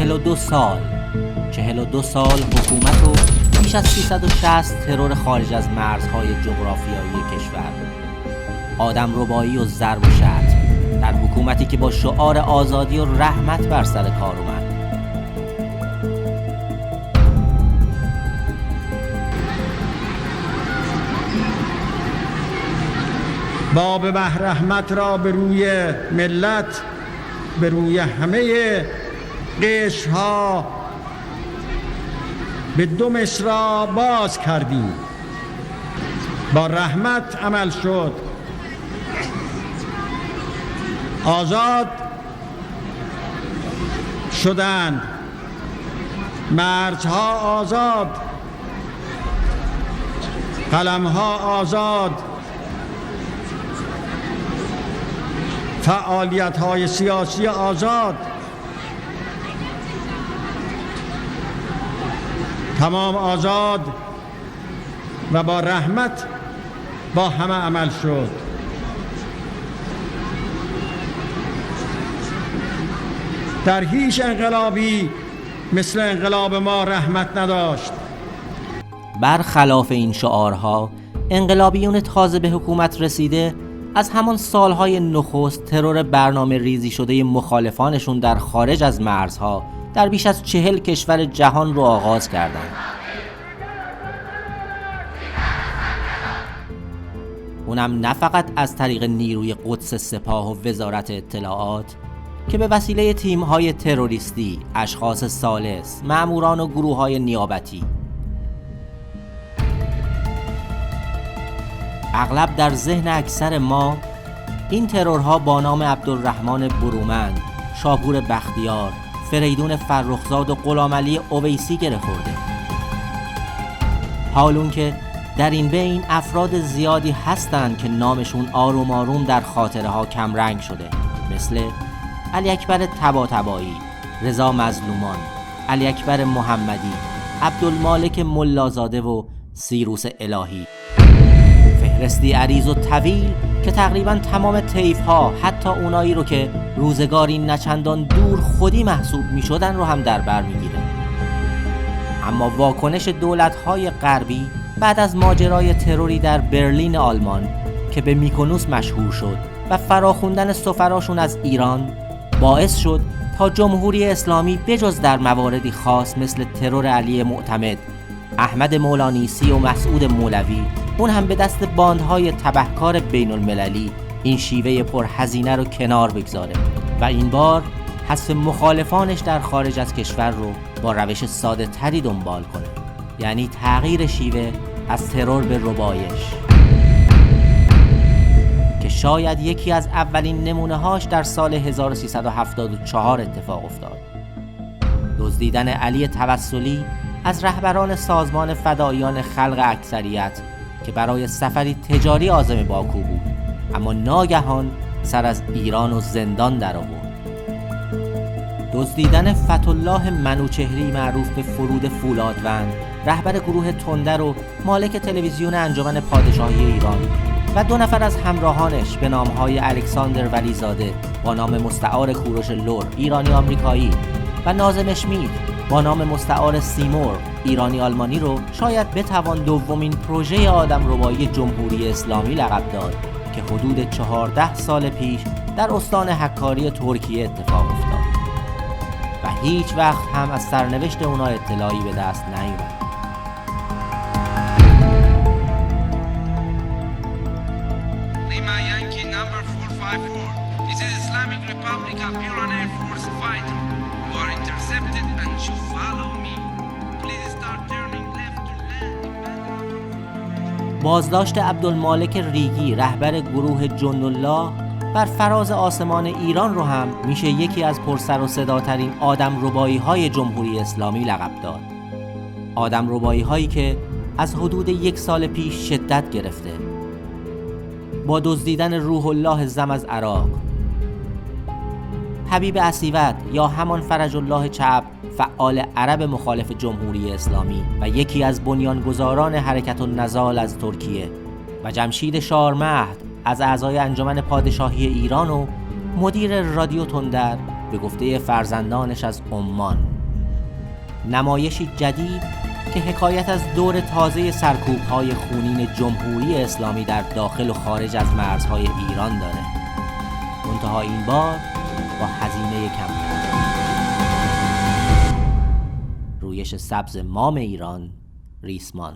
42 سال حکومت و بیش از 360 ترور خارج از مرزهای جغرافیایی کشور، آدمربایی و ضرب و شتم در حکومتی که با شعار آزادی و رحمت بر سر کار اومد. باب رحمت را به روی ملت، به روی همه قشرها به 2 مصرع باز کردیم. با رحمت عمل شد. آزاد شدند، مرزها آزاد، قلمها آزاد، فعالیت‌های سیاسی آزاد، تمام آزاد و با رحمت با همه عمل شد. در هیچ انقلابی مثل انقلاب ما رحمت نداشت. برخلاف این شعارها، انقلابیون تازه به حکومت رسیده از همان سالهای نخست ترور برنامه ریزی شده مخالفانشون در خارج از مرزها در بیش از 40 کشور جهان رو آغاز کردند. اونم نه فقط از طریق نیروی قدس سپاه و وزارت اطلاعات که به وسیله تیم‌های تروریستی، اشخاص ثالث، مأموران و گروه‌های نیابتی. اغلب در ذهن اکثر ما این ترورها با نام عبدالرحمن برومند، شاپور بختیار، فریدون فرخزاد و غلامعلی اویسی گره خورده. حالون که در این بین افراد زیادی هستند که نامشون آروم آروم در خاطره ها کمرنگ شده، مثل علی اکبر طباطبایی، رضا مظلومان، علی اکبر محمدی، عبدالمالک ملازاده و سیروس الهی. فهرستی عریض و طویل که تقریبا تمام طیف‌ها، حتی اونایی رو که روزگاری نچندان دور خودی محسوب می‌شدن رو هم در بر می‌گیره. اما واکنش دولت‌های غربی بعد از ماجرای تروری در برلین آلمان که به میکونوس مشهور شد و فراخوندن سفراشون از ایران باعث شد تا جمهوری اسلامی بجز در مواردی خاص مثل ترور علی معتمد، احمد مولانیسی و مسعود مولوی، اون هم به دست باندهای تبهکار بین المللی این شیوه پرهزینه رو کنار بگذاره و این بار حذف مخالفانش در خارج از کشور رو با روش ساده تری دنبال کنه، یعنی تغییر شیوه از ترور به ربایش، که شاید یکی از اولین نمونه‌هاش در سال 1374 اتفاق افتاد. دزدیدن علی توسلی از رهبران سازمان فداییان خلق اکثریت که برای سفری تجاری عازم باکو بود، اما ناگهان سر از ایران و زندان در آورد. دزدیدن فتح‌الله منوچهری معروف به فرود فولادوند، رهبر گروه تندر و مالک تلویزیون انجمن پادشاهی ایران، و 2 نفر از همراهانش به نامهای الکساندر ولیزاده با نام مستعار کوروش لور، ایرانی آمریکایی، و ناظم اشمید با نام مستعار سیمور، ایرانی آلمانی رو شاید بتوان دومین پروژه آدمربایی جمهوری اسلامی لقب داد که حدود 14 سال پیش در استان حکاری ترکیه اتفاق افتاد و هیچ وقت هم از سرنوشت اونا اطلاعی به دست نیامد. Lima Yankee number 454. This is Islamic Republic of Iran Air Force fighter. You are intercepted and should follow me. Please start turning left to land. بازداشت عبدالمالک ریگی، رهبر گروه جندالله، بر فراز آسمان ایران رو هم میشه یکی از پرسر و صداترین آدمربایی‌های جمهوری اسلامی لقب داد. آدمربایی‌هایی که از حدود 1 سال پیش شدت گرفته. با دزدیدن روح الله زم از عراق، حبیب اسیوط یا همان فرج الله چپ، فعال عرب مخالف جمهوری اسلامی و یکی از بنیانگذاران حرکت النضال از ترکیه، و جمشید شارمهد از اعضای انجمن پادشاهی ایران و مدیر رادیو تندر به گفته فرزندانش از عمان. نمایشی جدید که حکایت از دور تازه سرکوب‌های خونین جمهوری اسلامی در داخل و خارج از مرزهای ایران داره، منتها این بار با هزینه کمتر. رویش سبز مام ایران، ریسمان.